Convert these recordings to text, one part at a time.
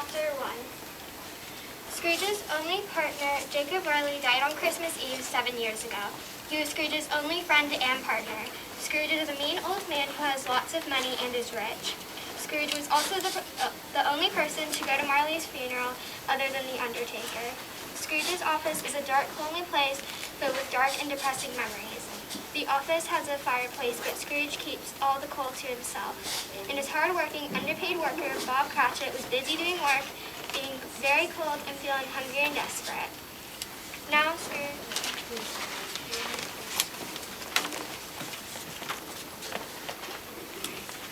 Chapter 1. Scrooge's only partner, Jacob Marley, died on Christmas Eve 7 years ago. He was Scrooge's only friend and partner. Scrooge is a mean old man who has lots of money and is rich. Scrooge was also the only person to go to Marley's funeral other than the undertaker. Scrooge's office is a dark, lonely place filled with dark and depressing memories. The office has a fireplace, but Scrooge keeps all the coal to himself. And his hard-working, underpaid worker, Bob Cratchit, was busy doing work, being very cold and feeling hungry and desperate. Now, Scrooge...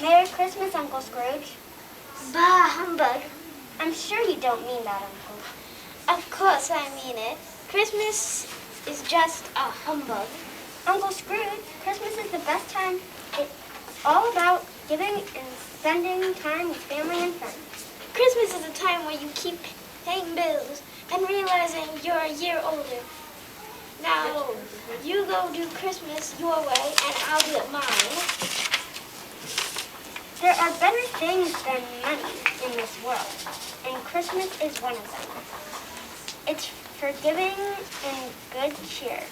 Merry Christmas, Uncle Scrooge. Bah, humbug. I'm sure you don't mean that, Uncle. Of course I mean it. Christmas is just a humbug. Uncle Scrooge, Christmas is the best time. It's all about giving and spending time with family and friends. Christmas is a time where you keep paying bills and realizing you're a year older. Now, you go do Christmas your way and I'll do it mine. There are better things than money in this world, and Christmas is one of them. It's for giving and good cheer.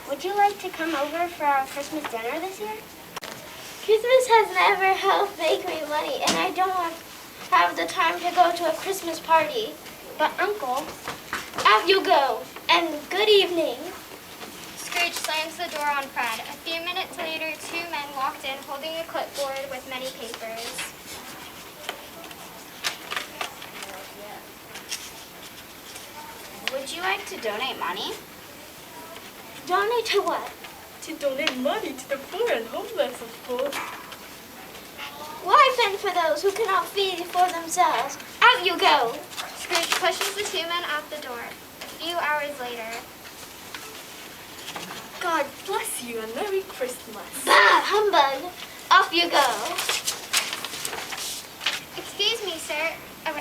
Would you like to come over for our Christmas dinner this year? Christmas has never helped make me money, and I don't have the time to go to a Christmas party. But Uncle, Out you go, and good evening. Scrooge slams the door on Fred. A few minutes later, two men walked in holding a clipboard with many papers. Would you like to donate money? Donate to what? To donate money to the poor and homeless, of course. Why fend for those who cannot feed for themselves? Out you go. Scrooge pushes the two men out the door. A few hours later... God bless you and Merry Christmas. Bah, humbug. Off you go. Excuse me, sir.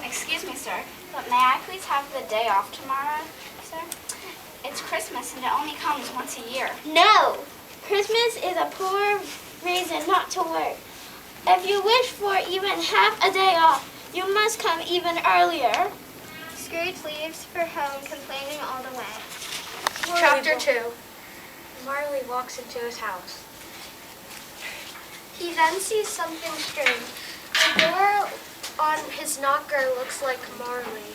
Excuse me, sir, but may I please have the day off tomorrow, sir? It's Christmas and it only comes once a year. No. Christmas is a poor reason not to work. If you wish for even half a day off, you must come even earlier. Scrooge leaves for home, complaining all the way. Chapter 2. Marley walks into his house. He then sees something strange. The door on his knocker looks like Marley.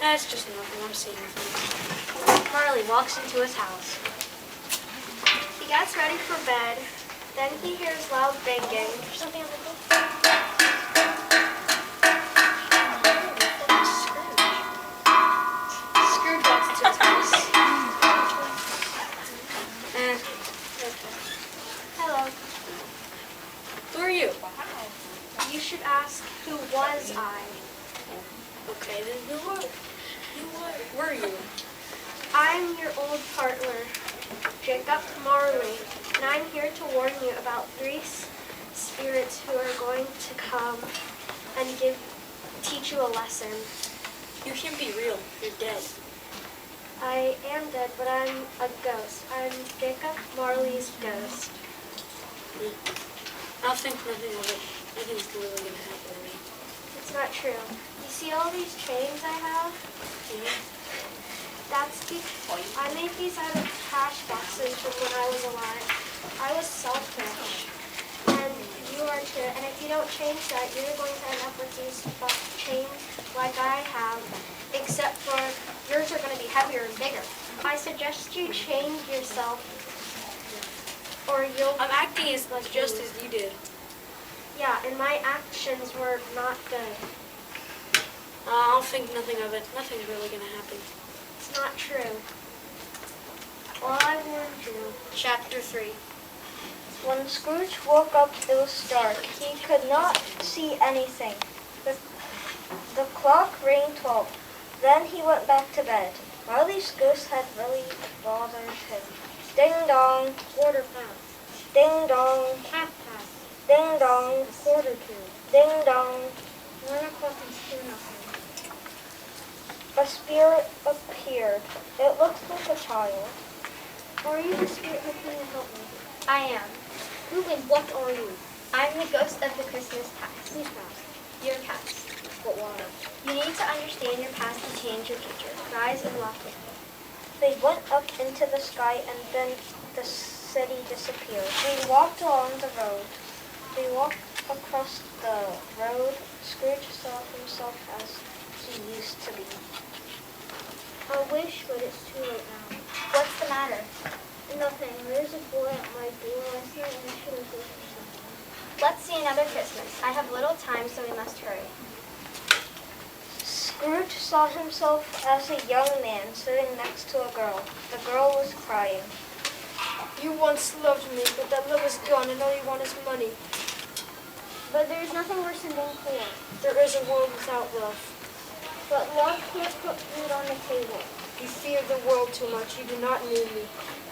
That's just nothing I'm seeing. Marley walks into his house. He gets ready for bed. Then he hears loud banging. Something on the book. Scrooge walks into his house. Hello. Who are you? You should ask, who was I? Okay, then who were you? I'm your old partner, Jacob Marley, and I'm here to warn you about three spirits who are going to come and teach you a lesson. You can't be real. You're dead. I am dead, but I'm a ghost. I'm Jacob Marley's ghost. I don't think nothing of it. Nothing's really going to happen to me. It's not true. You see all these chains I have? Yeah. I made these out of cash boxes from when I was alive. I was selfish. And you are too. And if you don't change that, you're going to end up with these chains like I have, except for yours are going to be heavier and bigger. I suggest you change yourself, or you'll... I'm acting just as you did. Yeah, and my actions were not good. I don't think nothing of it. Nothing's really going to happen. It's not true. Well, I warned you. Chapter 3. When Scrooge woke up, it was dark. He could not see anything. The clock rang 12. Then he went back to bed. Marley's ghost had really bothered him. Ding dong, Quarter past. ding dong, Half past. ding dong, Quarter to. ding dong. 1 o'clock and still nothing. A spirit appeared. It looked like a child. Are you the spirit who can help me? I am. Who and what are you? I'm the ghost of the Christmas past. Please pass. your past. But why? You need to understand your past to change your future. Rise and walk with me. They went up into the sky and then the city disappeared. They walked along the road. They walked across the road. Scrooge saw himself as he used to be. I wish, but it's too late now. What's the matter? Nothing. There's a boy at my door last night and I should have given him something. Let's see another Christmas. I have little time, so we must hurry. Scrooge saw himself as a young man sitting next to a girl. The girl was crying. You once loved me, but that love is gone and all you want is money. But there's nothing worse than being poor. There is a world without love. But love can't put food on the table. You fear the world too much. You do not need me.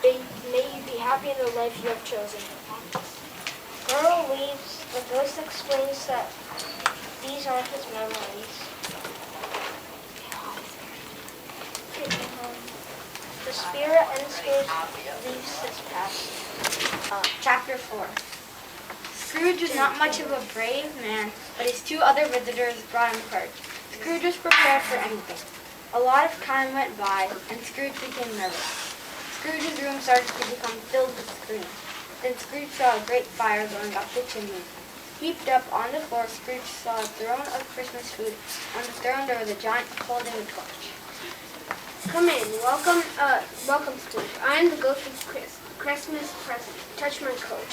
May you be happy in the life you have chosen. Girl leaves. The ghost explains that these are his memories. The spirit and Scrooge leaves his past. Chapter 4. Scrooge was not much of a brave man, but his two other visitors brought him courage. Scrooge was prepared for anything. A lot of time went by, and Scrooge became nervous. Scrooge's room started to become filled with screams. Then Scrooge saw a great fire going up the chimney. Heaped up on the floor, Scrooge saw a throne of Christmas food. On the throne there was a giant holding a torch. Come in. Welcome, Scrooge. I am the ghost of Christmas present. Touch my coat.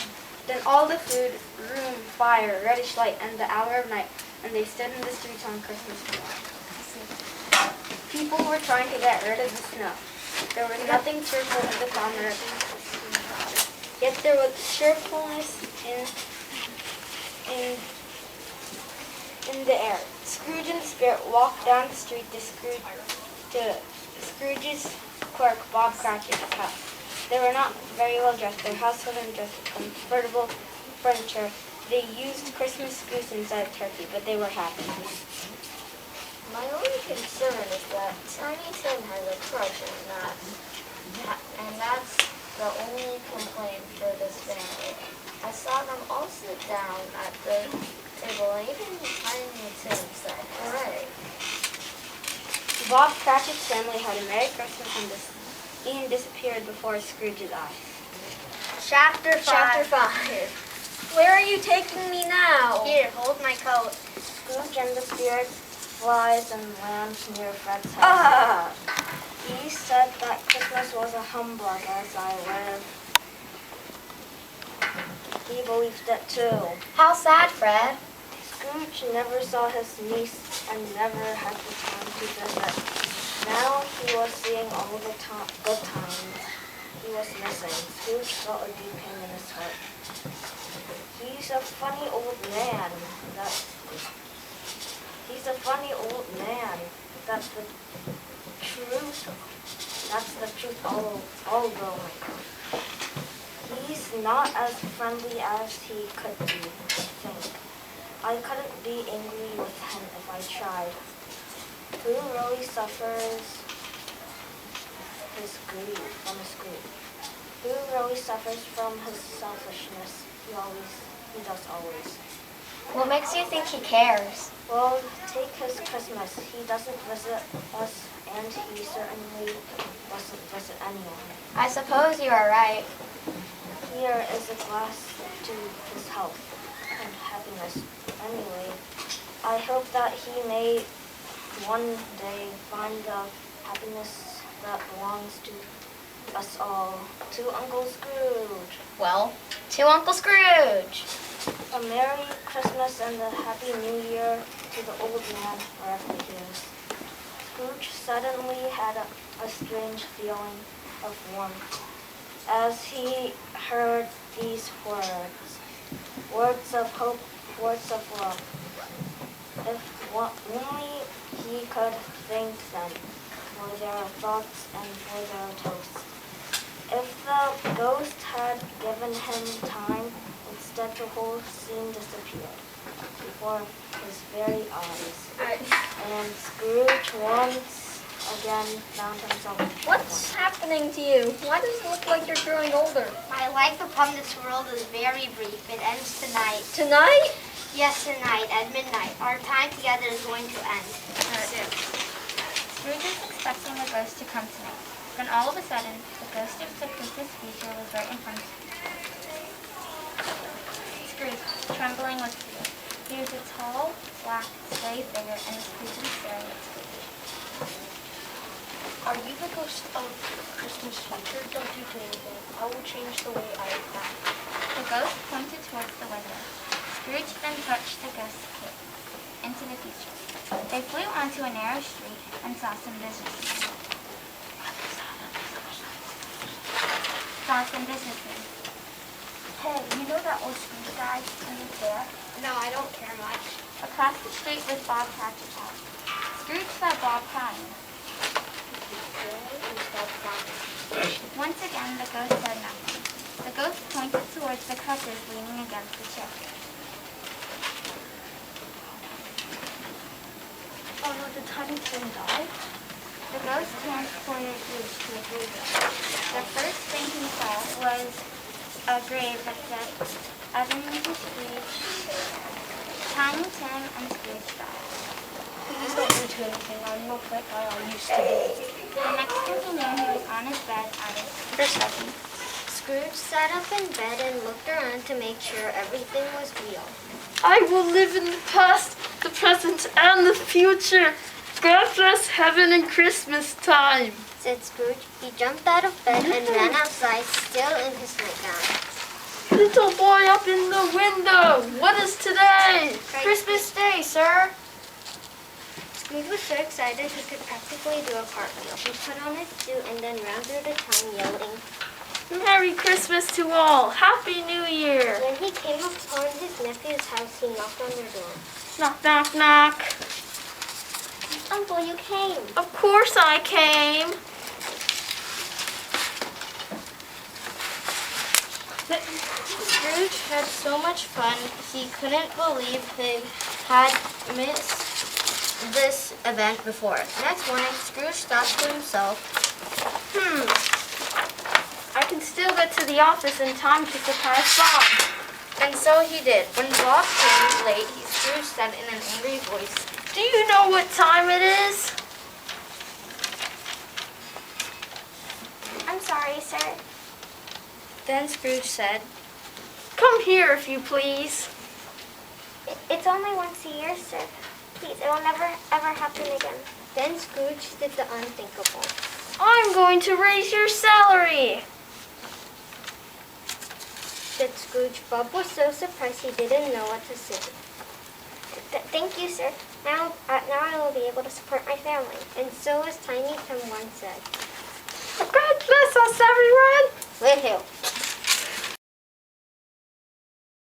Then all the food, room, fire, reddish light, and the hour of night, and they stood in the streets on Christmas morning. People were trying to get rid of the snow. There was nothing cheerful at the corner of the Yet there was cheerfulness in the air. Scrooge and the spirit walked down the street to Scrooge's clerk, Bob Cratchit's house. They were not very well dressed. Their house wasn't just comfortable furniture. They used Christmas goose instead of turkey, but they were happy. My only concern is that Tiny Tim has a crush on that. And that's the only complaint for this family. I saw them all sit down at the table and even Tiny Tim said, hooray. Bob Cratchit's family had a Merry Christmas and Ian disappeared before Scrooge's eyes. Chapter 5. Chapter 5. Where are you taking me now? Here, hold my coat. Scrooge and the spirit flies and lands near Fred's house. He said that Christmas was a humbug as I live. He believed it too. How sad, Fred. Scrooge never saw his niece and never had the time to visit. Now he was seeing all the good times he was missing. Scrooge felt a deep pain in his heart. He's a funny old man. That's the truth. That's the truth all growing. He's not as friendly as he could be, I think. I couldn't be angry with him if I tried. Who really suffers his greed, from his greed? Who really suffers from his selfishness? He does always. What makes you think he cares? Well, take his Christmas. He doesn't visit us, and he certainly doesn't visit anyone. I suppose you are right. Here is a glass to his health and happiness. Anyway, I hope that he may one day find the happiness that belongs to us all. To Uncle Scrooge. Well, to Uncle Scrooge. A Merry Christmas and a Happy New Year to the old man wherever he is. Scrooge suddenly had a strange feeling of warmth as he heard these words. Words of hope, words of love. If only he could thank them for their thoughts and for their toasts. If the ghost had given him time, instead the whole scene disappeared before his very eyes. And Scrooge once again found himself. What's happening to you? Why does it look like you're growing older? My life upon this world is very brief. It ends tonight. Tonight? Yes, tonight at midnight. Our time together is going to end. Scrooge is expecting the ghost to come tonight. Then all of a sudden, the ghost of the Christmas future was right in front of him. Scrooge, trembling with fear. He was a tall, black, scary figure and was creepily staring at Scrooge. Are you the ghost of Christmas future? Don't you do anything. I will change the way I act. The ghost pointed towards the window. Scrooge then touched the ghost's cape into the future. They flew onto a narrow street and saw some businesses. Hey, you know that old Scrooge guy in the fair? No, I don't care much. Across the street was Bob Cratchit's house. Scrooge saw Bob crying. Once again, the ghost said nothing. The ghost pointed towards the crutches leaning against the chair. Oh no, did Tiny Tim die? The ghost pointed Scrooge to a graveyard. The first thing he saw was a grave that said, Ebenezer Scrooge, Tiny Tim, and Scrooge died. Please don't do anything. I'm not that guy I used to be. The next thing he knew, he was on his bed at his Persephone. Scrooge sat up in bed and looked around to make sure everything was real. I will live in the past, the present, and the future. God bless heaven and Christmas time, Said Scrooge. He jumped out of bed and ran outside, still in his nightgown. Little boy up in the window, what is today? Christmas Day, sir. Scrooge was so excited he could practically do a cartwheel. He put on his suit and then ran through the town yelling. Merry Christmas to all, Happy New Year. When he came upon his nephew's house, he knocked on their door. Knock, knock, knock. Uncle, you came. Of course I came. Scrooge had so much fun, he couldn't believe he had missed This event before. Next morning, Scrooge thought to himself, I can still get to the office in time to surprise Bob. And so he did. When Bob came late, Scrooge said in an angry voice, Do you know what time it is? I'm sorry, sir. Then Scrooge said, Come here if you please. It's only once a year, sir. Please, it will never, ever happen again. Then Scrooge did the unthinkable. I'm going to raise your salary. Said Scrooge. Bob was so surprised he didn't know what to say. Thank you, sir. Now I will be able to support my family. And so as Tiny Tim once said. God bless us, everyone.